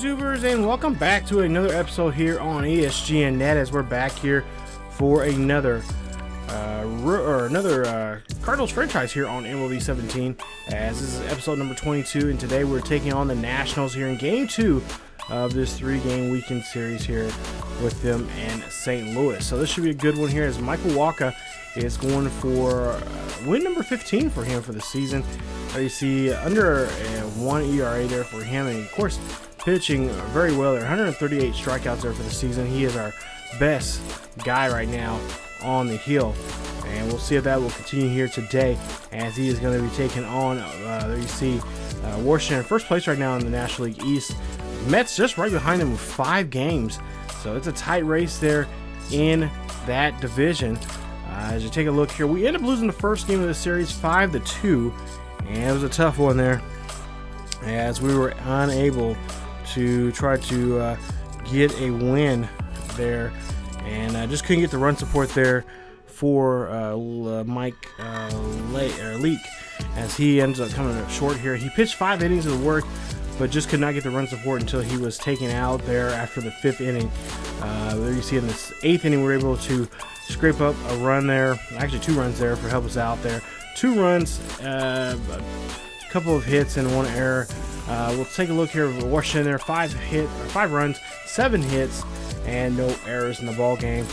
YouTubers, and welcome back to another episode here on ESGNet, as we're back here for another Cardinals franchise here on MLB 17, as this is episode number 22, and today we're taking on the Nationals here in game 2 of this 3-game weekend series here with them and St. Louis. So this should be a good one here, as Michael Wacha is going for win number 15 for him for the season. You see under 1 ERA there for him, and of course pitching very well there. 138 strikeouts there for the season. He is our best guy right now on the hill, and we'll see if that will continue here today, as he is going to be taking on there you see Washington in first place right now in the National League East. Mets just right behind him with 5 games, so it's a tight race there in that division. As you take a look here, we end up losing the first game of the series 5-2, and it was a tough one there, as we were unable to try to get a win there, and just couldn't get the run support there for Mike Leake, as he ends up coming up short here. He pitched 5 innings of work, but just could not get the run support until he was taken out there after the 5th inning. There you see in this 8th inning, we were able to scrape up a run there, actually 2 runs there for help us out there. 2 runs, a couple of hits, and 1 error. We'll take a look here at Washington there. 5 runs, 7 hits, and no errors in the ball game.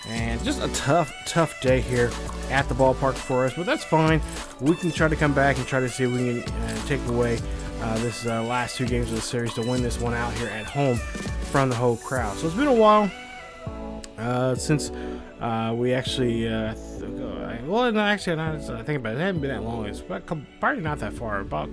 And just a tough day here at the ballpark for us, but that's fine. We can try to come back and try to see if we can take away this last 2 games of the series to win this one out here at home from the whole crowd. So it's been a while since we actually well, no, actually, I think about it, it hasn't been that long. It's probably not that far. About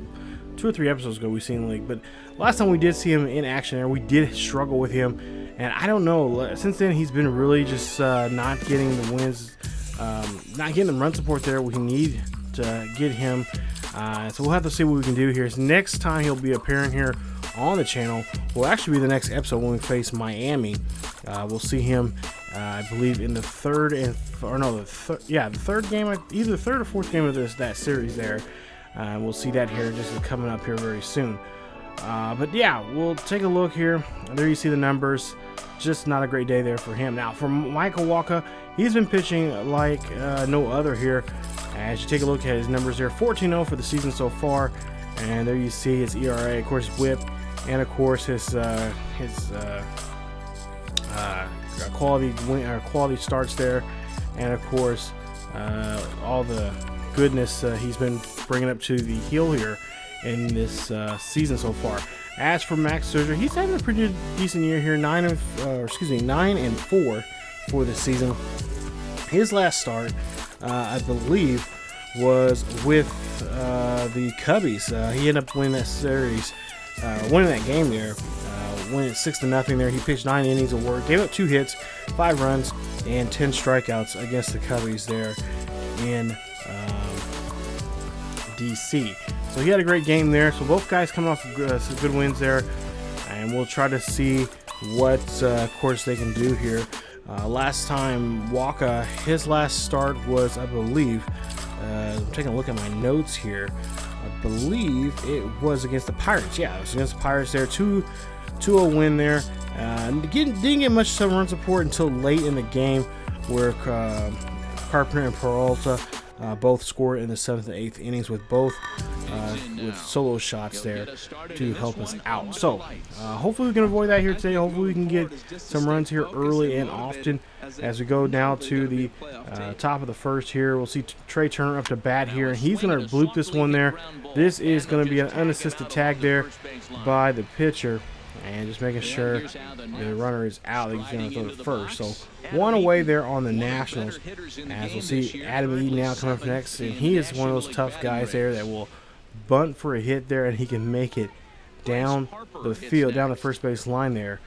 2 or 3 episodes ago we seen the league, but last time we did see him in action there, we did struggle with him, and I don't know, since then he's been really just not getting the wins, not getting the run support there we need to get him. So we'll have to see what we can do here. So next time he'll be appearing here on the channel will actually be the next episode when we face Miami. We'll see him, I believe, in the third game, either the third or 4th game of that series there. We'll see that here just coming up here very soon. But yeah, we'll take a look here. There you see the numbers. Just not a great day there for him. Now for Michael Wacha, he's been pitching like no other here. As you take a look at his numbers there, 14-0 for the season so far, and there you see his ERA, of course, WHIP, and of course his quality starts there, and of course all the goodness he's been bringing up to the hill here in this season so far. As for Max Scherzer, he's having a pretty decent year here, 9-4 for the season. His last start, I believe, was with the Cubbies. He ended up winning that series, winning that game there, winning 6-0 there. He pitched 9 innings of work, gave up 2 hits, 5 runs, and 10 strikeouts against the Cubbies there in DC. So he had a great game there. So both guys coming off some good wins there, and we'll try to see what of course they can do here. Last time Wacha, his last start was, I believe, I'm taking a look at my notes here, I believe it was against the Pirates. Yeah, it was against the Pirates there. 2-0 win there. Didn't get much run support until late in the game, where Carpenter and Peralta both scored in the 7th and 8th innings with both with solo shots there to help us out. So hopefully we can avoid that here today. Hopefully we can get some runs here early and often as we go now to the top of the 1st here. We'll see Trey Turner up to bat here, and he's going to bloop this one there. This is going to be an unassisted tag there by the pitcher, and just making sure the runner is out. He's going to throw it first. So 1 away there on the Nationals. As we'll see Adam E now coming up next, and he is one of those tough guys there that will bunt for a hit there, and he can make it down the field, down the first base line there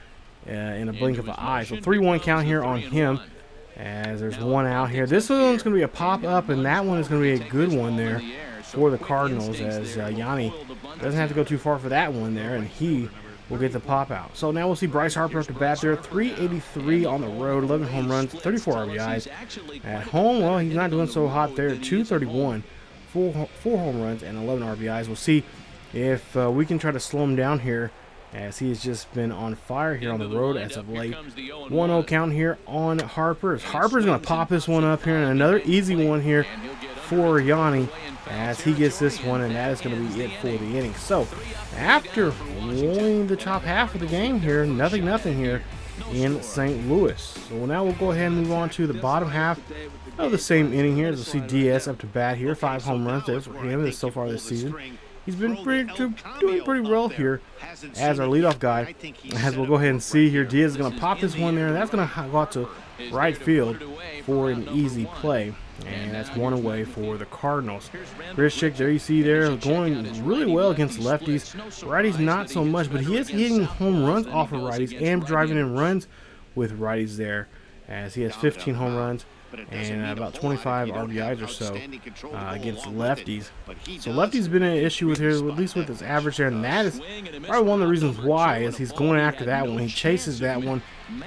in a blink of an eye. So 3-1 count here on him, as there's 1 out here. This one's going to be a pop-up, and that one is going to be a good one there for the Cardinals, as Yanni doesn't have to go too far for that one there, and he will get the pop out. So now we'll see Bryce Harper up to bat there. 383 on the road, 11 home runs, 34 RBIs. At home, well, he's not doing so hot there. 231, 4 home runs, and 11 RBIs. We'll see if we can try to slow him down here as he has just been on fire here on the road as of late. 1-0 count here on Harper. Harper's going to pop this one up here, and another easy one here for Yanni as he gets this one, and that is going to be it for the inning. So after winning the top half of the game here, 0-0 here in St. Louis. So now we'll go ahead and move on to the bottom half of the same inning here. As we'll see Diaz up to bat here, 5 home runs there for him so far this season. He's been doing pretty well here as our leadoff guy. As we'll go ahead and see here, Diaz is going to pop this one there, and that's going to go out to right field for an easy play. And that's one away for the Cardinals. Grichuk, there you see there, going really well against lefties. Righties not so much, but he is hitting home runs off of righties and driving in runs with righties there, as he has 15 home runs and about 25 RBIs or so against lefties. So lefties been an issue with here, at least with his average there, and that is probably one of the reasons why is he's going after that one. He chases that one,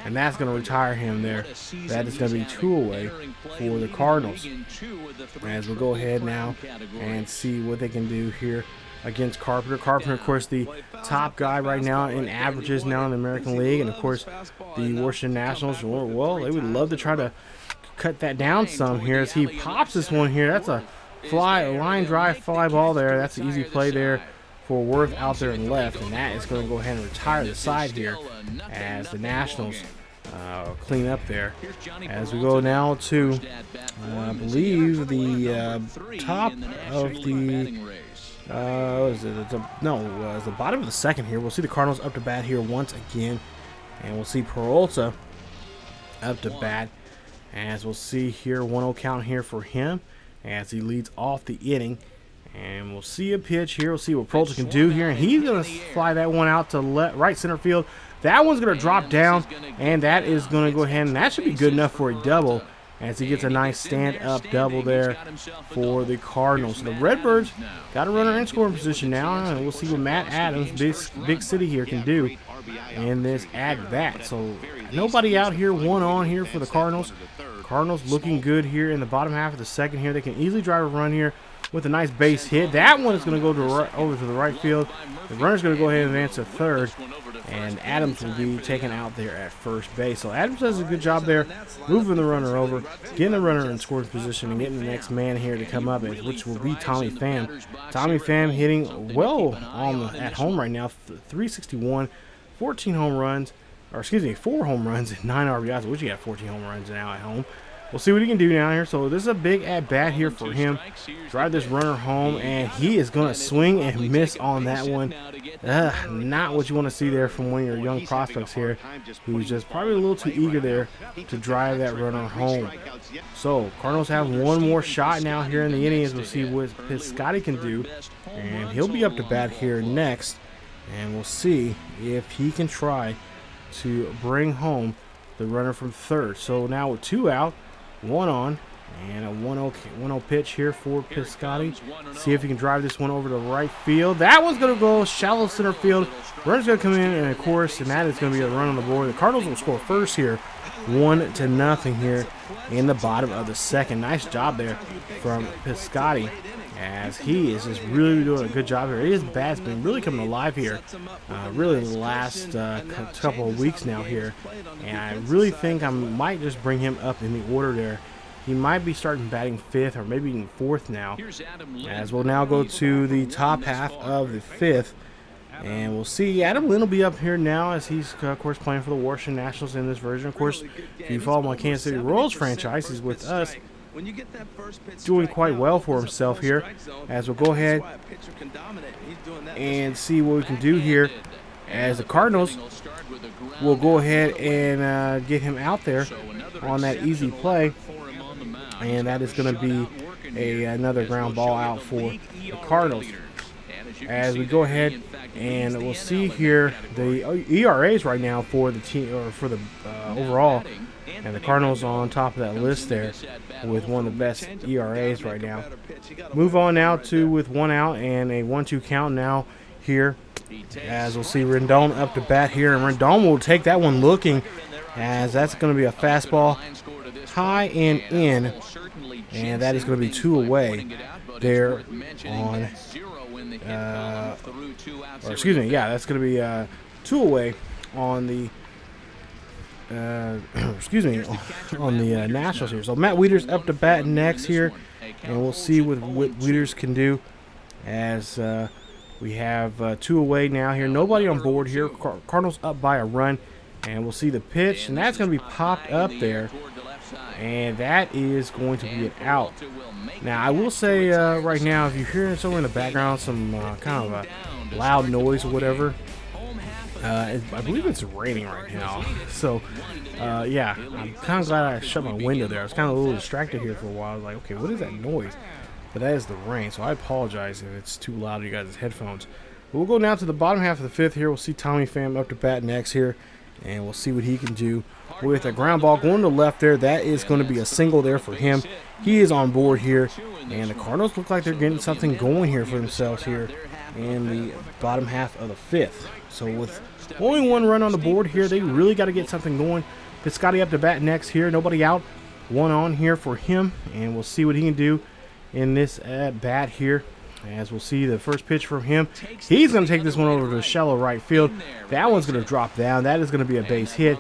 and that's going to retire him there. That is going to be 2 away for the Cardinals. As we'll go ahead now and see what they can do here against Carpenter. Carpenter, of course, the top guy right now in averages now in the American League, and of course the Washington Nationals, well, they would love to try to cut that down some here as he pops this one here. That's a line drive fly ball there. That's an easy play there for Worth out there and left, and that is going to go ahead and retire the side here as the Nationals clean up there. As we go now to, I believe, the top of the the bottom of the second here. We'll see the Cardinals up to bat here once again, and we'll see Peralta up to bat. As we'll see here, 1-0 count here for him as he leads off the inning. And we'll see a pitch here. We'll see what Peralta can do here. And he's going to fly that one out to right center field. That one's going to drop down, and that is going to go ahead, and that should be good enough for a double as he gets a nice stand-up double there for the Cardinals. So the Redbirds got a runner in scoring position now, and we'll see what Matt Adams, big city here, can do in this at-bat. So nobody out here, 1 on here for the Cardinals. Cardinals looking good here in the bottom half of the second here. They can easily drive a run here with a nice base hit. That one is going to go over to the right field. The runner's going to go ahead and advance to third, and Adams will be taken out there at first base. So Adams does a good job there, moving the runner over, getting the runner in scoring position, and getting the next man here to come up, which will be Tommy Pham. Tommy Pham hitting well at home right now, 361, 14 home runs. Or excuse me, 4 home runs and 9 RBIs. I wish he had 14 home runs now at home. We'll see what he can do now here. So this is a big at-bat here for him. Drive this runner home, and he is going to swing and miss on that one. Not what you want to see there from one of your young prospects here, who's just probably a little too eager there to drive that runner home. So Cardinals have one more shot now here in the inning as we'll see what Piscotty can do. And he'll be up to bat here next, and we'll see if he can try to bring home the runner from third. So now with 2 out, 1 on, and a 1-0 pitch here for Piscotty. See if he can drive this one over to right field. That one's going to go shallow center field. Runner's going to come in, and of course, and that is going to be a run on the board. The Cardinals will score first here, 1-0 here in the bottom of the second. Nice job there from Piscotty, as he is just really doing a good job here. His bat's been really coming alive here, really in the last couple of weeks now here, and I really think I might just bring him up in the order there. He might be starting batting 5th or maybe even 4th now, as we'll now go to the top half of the 5th, and we'll see Adam Lynn will be up here now as he's, of course, playing for the Washington Nationals in this version. Of course, if you follow my Kansas City Royals franchise, he's with us, doing quite well for himself here, as we'll go ahead and see what we can do here as the Cardinals will go ahead and get him out there on that easy play, and that is going to be another ground ball out for the Cardinals. As we go ahead and we'll see here the ERAs right now for the team, or for the overall, and the Cardinals on top of that list there with one of the best ERAs right now. Move on now to with 1 out and a 1-2 count now here, as we'll see Rendon up to bat here, and Rendon will take that one looking, as that's going to be a fastball high and in, and that is going to be 2 away there on, or excuse me, yeah, that's going to be 2 away on the excuse me, on the Nationals here. So Matt Wieters up to bat next here, and we'll see what Wieters can do as we have 2 away now here. Nobody on board here. Cardinals up by a run, and we'll see the pitch, and that's going to be popped up there, and that is going to be an out. Now, I will say right now, if you're hearing somewhere in the background, some kind of a loud noise or whatever, I believe it's raining right now. So, yeah, I'm kind of glad I shut my window there. I was kind of a little distracted here for a while. I was like, okay, what is that noise? But that is the rain, so I apologize if it's too loud to you guys' headphones. But we'll go now to the bottom half of the 5th here. We'll see Tommy Pham up to bat next here, and we'll see what he can do with a ground ball going to left there. That is going to be a single there for him. He is on board here, and the Cardinals look like they're getting something going here for themselves here in the bottom half of the 5th. So with only 1 run on the board here, they really got to get something going. Piscotty up to bat next here. Nobody out. 1 on here for him, and we'll see what he can do in this at bat here. As we'll see the first pitch from him. He's going to take this one over to shallow right field. That one's going to drop down. That is going to be a base hit.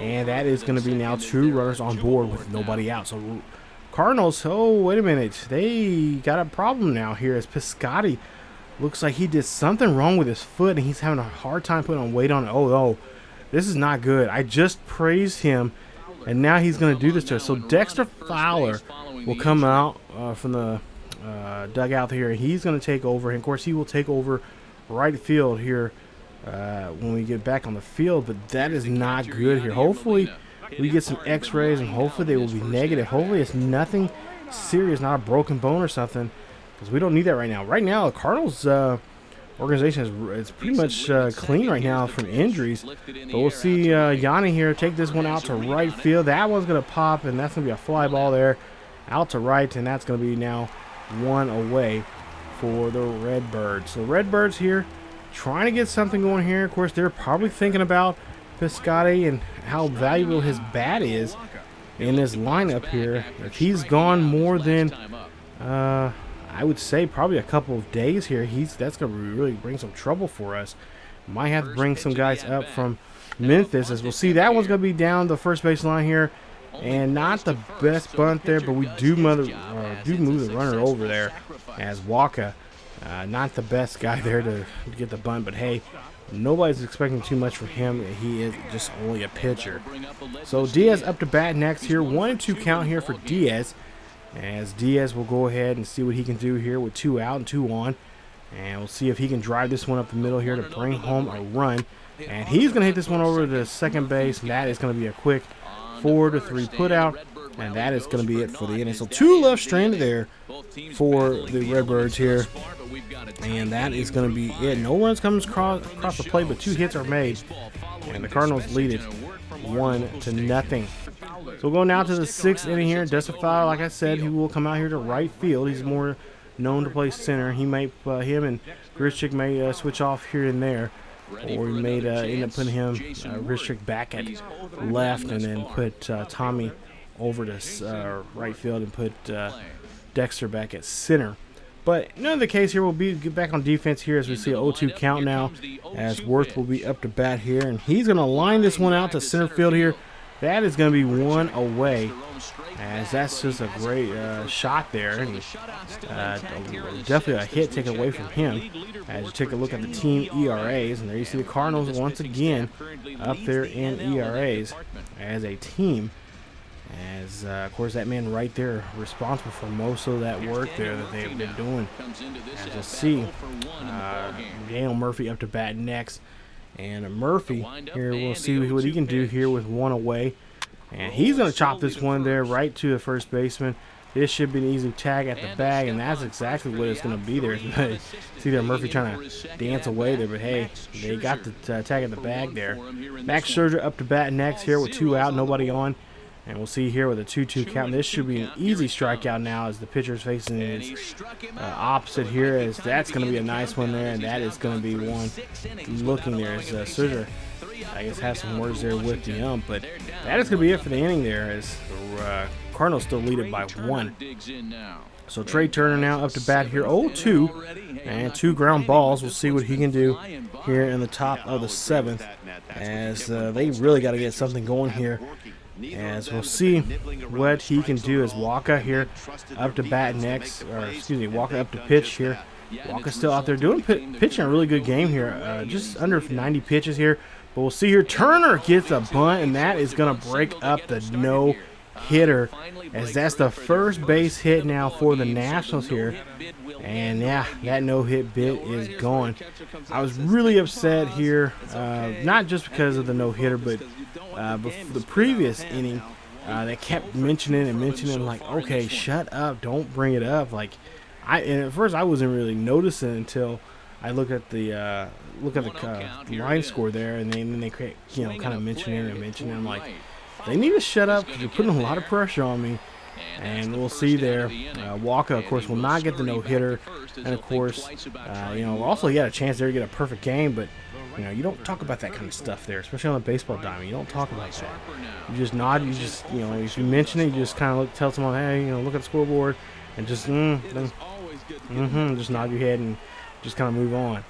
And that is going to be now 2 runners on board with nobody out. So Cardinals, oh, wait a minute. They got a problem now here as Piscotty looks like he did something wrong with his foot, and he's having a hard time putting on weight on it. Oh, this is not good. I just praised him, and now he's going to do this to us. So Dexter Fowler will come out from the dugout here. He's going to take over, and of course he will take over right field here when we get back on the field. But that is not good here. Hopefully we get some x-rays, and hopefully they will be negative. Hopefully it's nothing serious, not a broken bone or something, because we don't need that right now. Right now the Cardinals organization is pretty much clean right now from injuries. But we'll see Yanni here take this one out to right field. That one's going to pop, and that's going to be a fly ball there out to right, and that's going to be now 1 away for the Redbirds. So Redbirds here trying to get something going here. Of course, they're probably thinking about Piscotty and how valuable his bat is in this lineup here. If he's gone more than I would say probably a couple of days here, that's going to really bring some trouble for us. Might have to bring some guys up from Memphis, as we'll see. That one's going to be down the first base line here, and not the best bunt there, but we do move the runner over there as Wacha. Not the best guy there to get the bunt, but hey, nobody's expecting too much from him. He is just only a pitcher. So Diaz up to bat next here. 1-2 count here for Diaz, as Diaz will go ahead and see what he can do here with 2 out and 2 on. And we'll see if he can drive this one up the middle here to bring home a run. And he's going to hit this one over to second base, and that is going to be a quick 4-3 put out. And that is going to be it for the inning. So 2 left stranded there for the Redbirds here. And that is going to be it. No runs comes across the plate, but 2 hits are made. And the Cardinals lead it 1-0. So we'll go now to the 6th inning here. Dexter Fowler, like I said, he will come out here to right field. He's more known to play center. He may, him and Grichuk may switch off here and there. Or he may end up putting him, Grichuk, back at left, and then put Tommy over to right field and put Dexter back at center. But none of the case here. We'll get back on defense here as we see an 0-2 count now, as Worth will be up to bat here, and he's going to line this one out to center field here. That is going to be 1 away, as that's just a great shot there, and definitely a hit taken away from him. As you take a look at the team ERAs, and there you see the Cardinals once again up there in ERAs as a team. As, of course, that man right there responsible for most of that work there that they have been doing. As you'll see, Daniel Murphy up to bat next. And Murphy here, we'll see what he can do here with 1 away. And he's going to chop this one there right to the first baseman. This should be an easy tag at the bag, and that's exactly what it's going to be there. See there, Murphy trying to dance away there, but hey, they got the tag at the bag there. Max Scherzer up to bat next here with 2 out, nobody on. And we'll see here with a 2-2 count. This should be an easy strikeout now, as the pitcher is facing his opposite here. As that's going to be a nice one there, and that is going to be one looking there. As Scherzer, I guess, has some words there with the ump. But that is going to be it for the inning there, as the Cardinals still lead it by 1. So Trey Turner now up to bat here, 0-2, and 2 ground balls. We'll see what he can do here in the top of the 7th, as they really got to get something going here. As we'll see what he can do as Wacha here up to bat next, or excuse me, Wacha up to pitch here. Wacha's still out there pitching a really good game here, just under 90 pitches here. But we'll see here, Turner gets a bunt, and that is going to break up the no-hitter, as that's the first base hit now for the Nationals here. And yeah, that no-hit bit is gone. I was really upset here, not just because of the no-hitter, but the previous inning, they kept mentioning, like, okay, shut up, don't bring it up. Like, and at first I wasn't really noticing until I look at the line score there, and then they kind of mentioning it. I'm like, they need to shut up because they're putting a lot of pressure on me. And we'll see there. Wacha, of course, will not get the no-hitter, and of course, also he had a chance there to get a perfect game, but you don't talk about that kind of stuff there, especially on a baseball diamond. You don't talk about that. You just nod. You just, if you mention it, you just kind of tell someone, hey, look at the scoreboard, and just just nod your head and just kind of move on.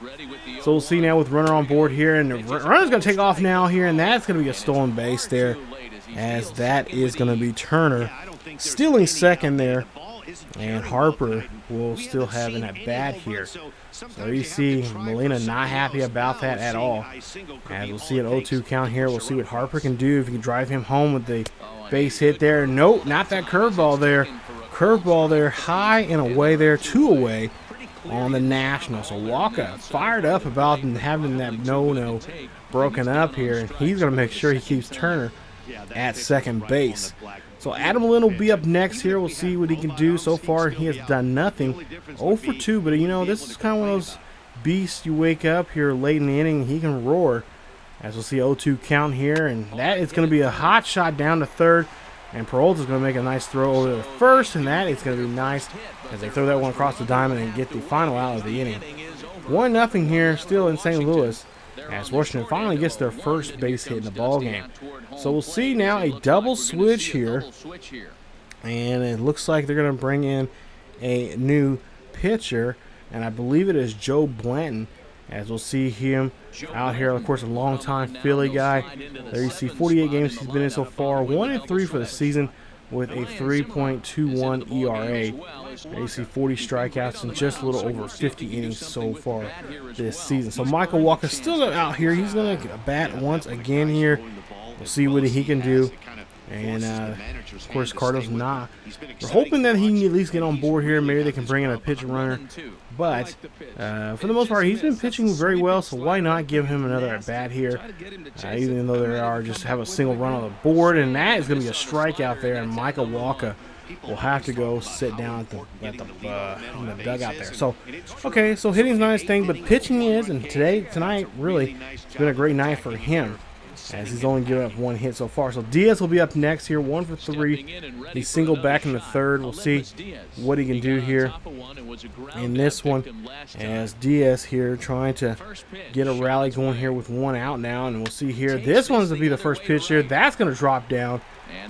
So we'll see now with runner on board here, and the runner's going to take off now here, and that's going to be a stolen base there, as that is going to be Turner stealing second there, and Harper will still have an at-bat here. So you see Molina not happy about that at all. And we'll see an 0-2 count here. We'll see what Harper can do, if he can drive him home with the base hit there. Nope, not that curveball there. Curveball there, high and away there, 2 away on the Nationals. So Wacha fired up about having that no-no broken up here, and he's going to make sure he keeps Turner at second base. So Adam Lynn will be up next here. We'll see what he can do. So far, he has done nothing. 0 for 2, but this is kind of one of those beasts you wake up here late in the inning, he can roar. As we'll see 0-2 count here, and that is going to be a hot shot down to third. And Peralta's going to make a nice throw over to first, and that is going to be nice as they throw that one across the diamond and get the final out of the inning. 1-0 here, still in St. Louis, as Washington finally gets their first base hit in the ball game. So we'll see now a double switch here, and it looks like they're going to bring in a new pitcher, and I believe it is Joe Blanton, as we'll see him out here. Of course, a long-time Philly guy. There you see 48 games he's been in so far, 1-3 for the season with a 3.21 ERA. There you see 40 strikeouts and just a little over 50 innings so far this season. So Michael Wacha still out here. He's going to bat once again here. We'll see what he can do. And, of course, Cardinals not. We're hoping that he can at least get on board here. Maybe they can bring in a pitch runner. But, for the most part, he's been pitching very well, so why not give him another at-bat here? Even though there are, just have a single run on the board. And that is going to be a strikeout there, and Michael Wacha will have to go sit down in the dugout there. So, okay, so hitting's not his thing, but pitching is, and tonight, really, it's been a great night for him, as he's only given up 1 hit so far. So Diaz will be up next here, 1 for 3. He's singled back in the third. We'll see what he can do here in this one, as Diaz here trying to get a rally going here with 1 out now. And we'll see here, this one's to be the first pitch here. That's going to drop down,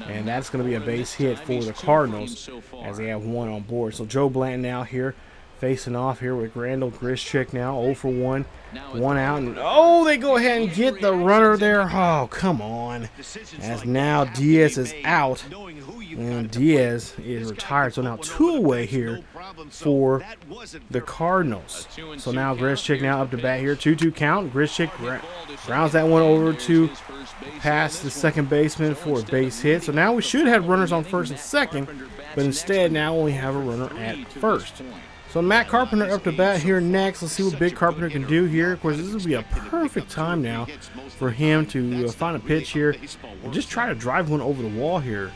and that's going to be a base hit for the Cardinals, as they have 1 on board. So Joe Blanton now here facing off here with Grichuk now, 0 for 1. 1 out, and they go ahead and get the runner there. Oh, come on. As now Diaz is out, and Diaz is retired. So now 2 away here for the Cardinals. So now Grichuk now up to bat here, 2-2 count. Grichuk grounds that one over to past the second baseman for a base hit. So now we should have runners on first and second, but instead now we have a runner at first. So Matt Carpenter up to bat here next. Let's see what Big Carpenter can do here. Of course, this would be a perfect time now for him to find a pitch here and just try to drive one over the wall here.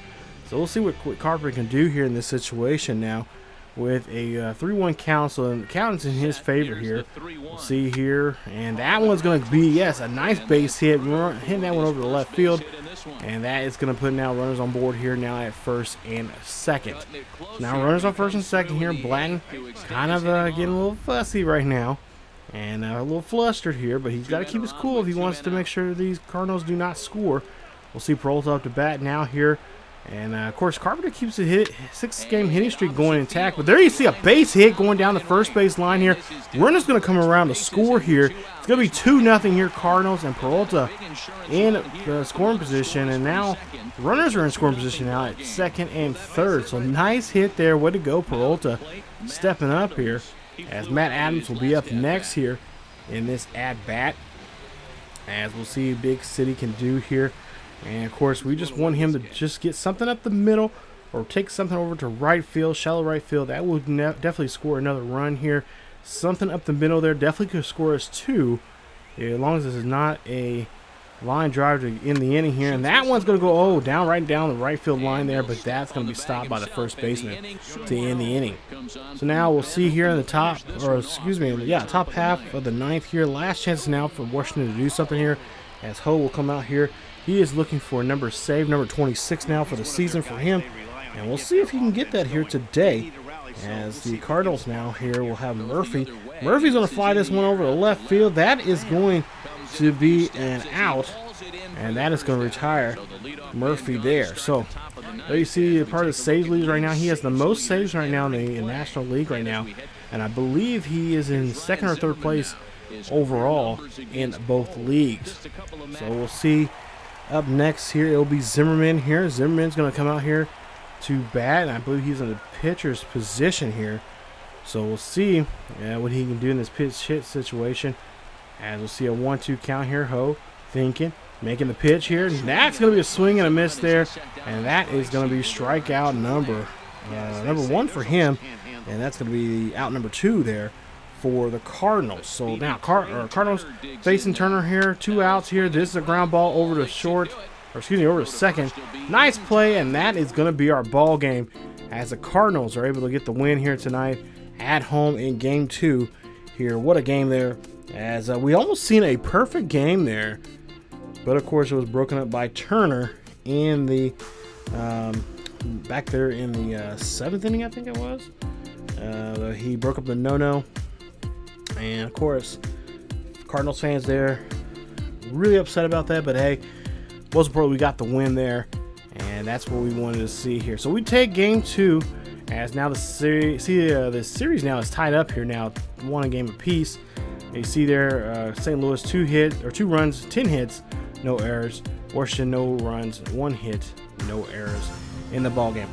So we'll see what Carpenter can do here in this situation now with a 3-1 count. So the count is in his favor here. We'll see here. And that one's going to be, yes, a nice base hit. Hitting that one over the left field. And that is going to put now runners on board here now at first and second. Now runners on first and second here. Blanton kind of getting a little fussy right now and a little flustered here, but he's got to keep his cool if he wants to make sure these Cardinals do not score. We'll see Peralta up to bat now here. And of course, Carpenter keeps a 6-game hitting streak going intact. But there you see a base hit going down the first base line here. Runner's going to come around to score here. It's going to be 2-0 here. Cardinals and Peralta in the scoring position. And now runners are in scoring position now at second and third. So nice hit there. Way to go, Peralta. Stepping up here as Matt Adams will be up next here in this at-bat. As we'll see what Big City can do here. And, of course, we just want him to just get something up the middle or take something over to right field, shallow right field. That would definitely score another run here. Something up the middle there definitely could score us 2, as long as this is not a line drive to end the inning here. And that one's going to go, right down the right field line there, but that's going to be stopped by the first baseman to end the inning. So now we'll see here in the top half of the 9th here. Last chance now for Washington to do something here, as Ho will come out here. He is looking for number 26 now for the season for him. And we'll see if he can get that here today. As the Cardinals now here will have Murphy. Murphy's going to fly this one over to left field. That is going to be an out. And that is going to retire Murphy there. So there you see part of the saves leads right now. He has the most saves right now in the National League right now. And I believe he is in second or third place overall in both leagues. So we'll see. Up next here, it'll be Zimmerman here. Zimmerman's going to come out here to bat, and I believe he's in the pitcher's position here. So we'll see what he can do in this pitch hit situation. As we'll see a 1-2 count here. Ho thinking, making the pitch here. That's going to be a swing and a miss there, and that is going to be strikeout number 1 for him, and that's going to be out number 2 there for the Cardinals. So now Cardinals facing Turner here, 2 outs here. This is a ground ball over to over to second. Nice play, and that is going to be our ball game as the Cardinals are able to get the win here tonight at home in game 2 here. What a game there, as we almost seen a perfect game there, but of course it was broken up by Turner in the back there in the 7th inning, I think it was. He broke up the no-no. And, of course, Cardinals fans there really upset about that. But, hey, most importantly, we got the win there. And that's what we wanted to see here. So we take game 2 as now the series now is tied up here now. 1 game apiece. You see there St. Louis 2 runs, 10 hits, no errors. Washington no runs, 1 hit, no errors in the ball game.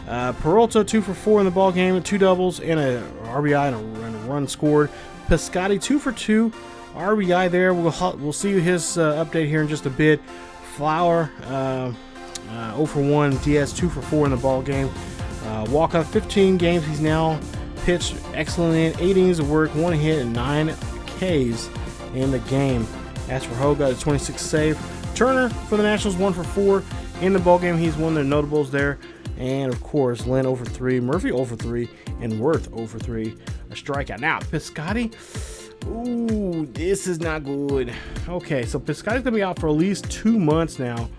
Peralta 2 for 4 in the ball game, 2 doubles and a RBI and a run scored. Piscotty 2 for 2, RBI there. We'll see his update here in just a bit. Flower 0 for 1. Diaz 2 for 4 in the ball game. Wacha 15 games he's now pitched excellent in 8 innings of work, 1 hit and 9 Ks in the game. As for Ho, got a 26 save. Turner for the Nationals 1 for 4 in the ball game. He's one of their notables there. And of course, Lynn 0 for 3, Murphy 0 for 3, and Worth 0 for 3. A strikeout. Now, Piscotty. Ooh, this is not good. Okay, so Piscotty's going to be out for at least 2 months now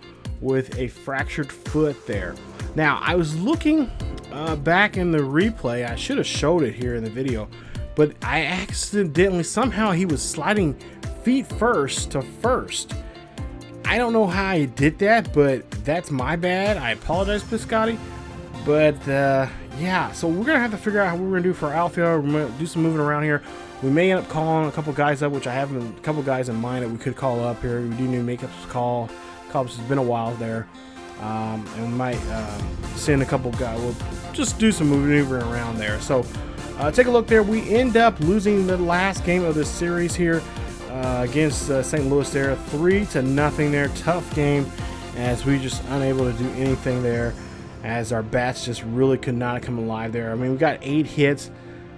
with a fractured foot there. Now, I was looking back in the replay. I should have showed it here in the video, but I accidentally, somehow he was sliding feet first to first. I don't know how he did that, but that's my bad. I apologize, Piscotty. But, yeah, so we're going to have to figure out how we're going to do for our outfield. We're going to do some moving around here. We may end up calling a couple guys up, which I have a couple guys in mind that we could call up here. We do need to make a call. It's been a while there. And we might send a couple guys. We'll just do some maneuvering around there. So, take a look there. We end up losing the last game of this series here against St. Louis there. 3-0 there. Tough game as we just unable to do anything there, as our bats just really could not come alive there. I mean, we got 8 hits,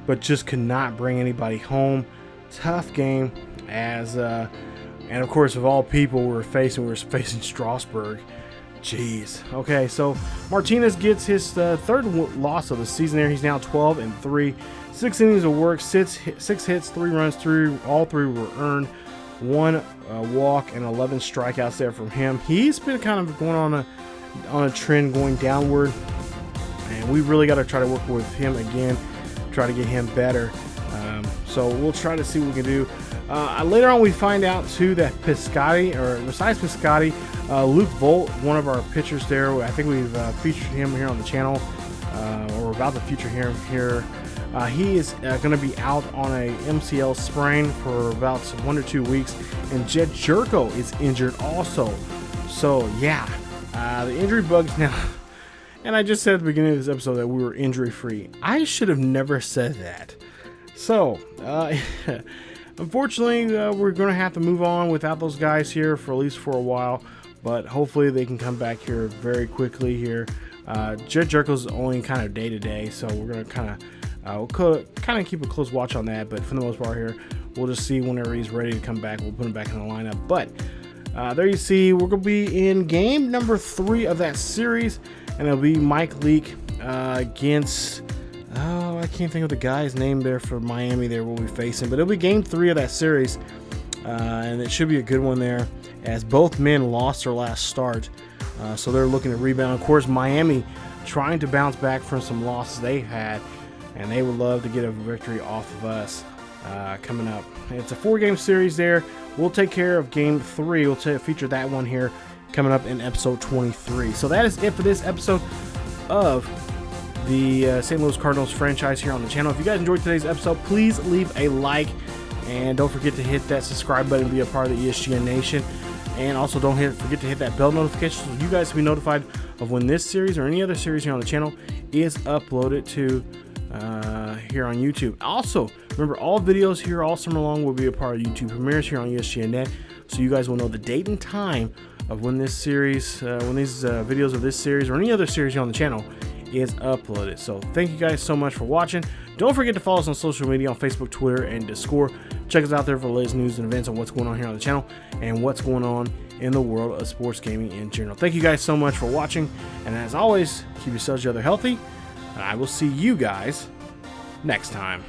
but just could not bring anybody home. Tough game, as and of course, of all people we were facing Strasburg. Jeez. Okay, so Martinez gets his third loss of the season there. He's now 12-3. 6 innings of work, 6 hits, 3 runs through. All 3 were earned. 1 walk and 11 strikeouts there from him. He's been kind of going on a trend going downward, and we really got to try to work with him again, try to get him better. So we'll try to see what we can do. Later on, we find out too that Piscotty, or besides Piscotty, Luke Vogt, one of our pitchers there, I think we've featured him here on the channel, or about to feature him here. He is going to be out on a MCL sprain for about 1 or 2 weeks, and Jed Jerko is injured also. So yeah, the injury bugs now. And I just said at the beginning of this episode that we were injury free. I should have never said that. So unfortunately, we're going to have to move on without those guys here for at least for a while. But hopefully they can come back here very quickly here. Jed Jerko's only kind of day to day, so we're going to kind of keep a close watch on that. But for the most part here, we'll just see whenever he's ready to come back. We'll put him back in the lineup. But there you see, we're going to be in game number 3 of that series, and it'll be Mike Leake against, I can't think of the guy's name there for Miami there we'll be facing, but it'll be game 3 of that series, and it should be a good one there, as both men lost their last start, so they're looking to rebound. Of course, Miami trying to bounce back from some losses they had, and they would love to get a victory off of us coming up. It's a 4-game series there. We'll take care of game 3. We'll feature that one here coming up in episode 23. So that is it for this episode of the St. Louis Cardinals franchise here on the channel. If you guys enjoyed today's episode, please leave a like, and don't forget to hit that subscribe button and be a part of the ESGN Nation. And also don't forget to hit that bell notification so you guys can be notified of when this series or any other series here on the channel is uploaded to here on YouTube. Also, remember, all videos here all summer long will be a part of YouTube premieres here on ESGNet, so you guys will know the date and time of when this series, when these videos of this series or any other series here on the channel is uploaded. So thank you guys so much for watching. Don't forget to follow us on social media on Facebook, Twitter, and Discord. Check us out there for the latest news and events on what's going on here on the channel and what's going on in the world of sports gaming in general. Thank you guys so much for watching, and as always, keep yourselves healthy, and I will see you guys next time.